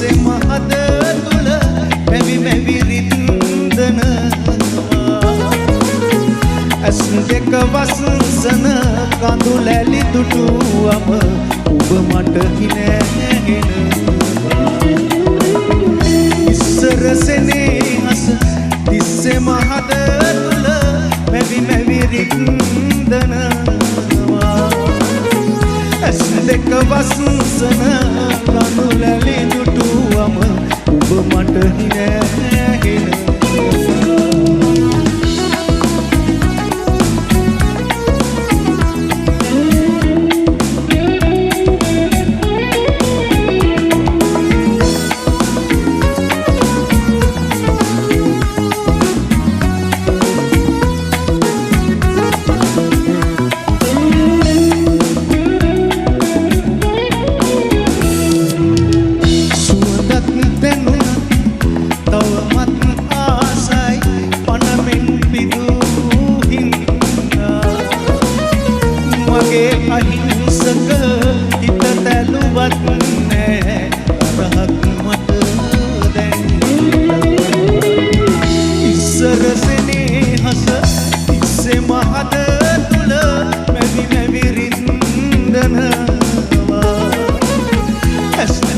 මහද තුල මෙවි මෙවි රින්දනවා ඇස් දෙක වසන කඳු ලැලි දුටුවම ඔබ මට හිනැගෙනවා ඉස්සර සෙනෙහස තිස්සේ මහද තුල මෙවි මෙවි රින්දනවා ඇස් දෙක වසන කඳු ලැලි දුටුවම ඔබ මට හිනැගෙනවා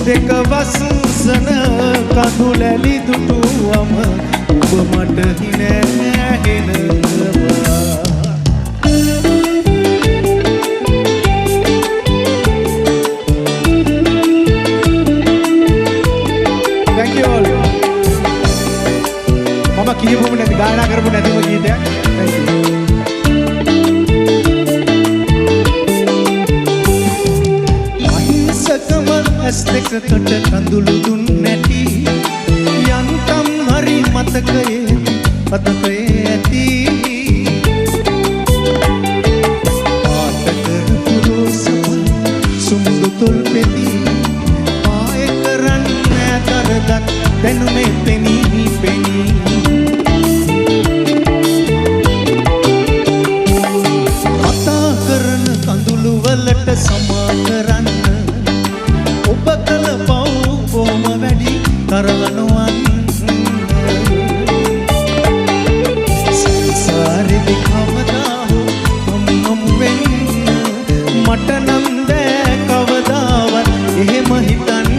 දෙක වසන කඳු ලැලි දුටුවම ඔබ මට හිනැගෙනවා Thank you all. මම කියපුම නැති ගායනා කරපු නැතිම ගීතයක්. Thank you. ඇස් දෙකට කඳුළු දුන් නැති යන්තම් හරි මතකයේ ඇති පාට කරපු රෝසම සුමුදු තොල් පෙති ආය කරන්නේ කරදක් දැනුමේ පෙනී පෙනී කතා කරන කඳුළු වලට සමා කරන්න ඔබ කල පව් බොහොම වැඩි කරවනවන් සංසාරෙදි කවදා හම් වෙන්න මට නම් බෑ කවදාවත් එහෙම හිතන්න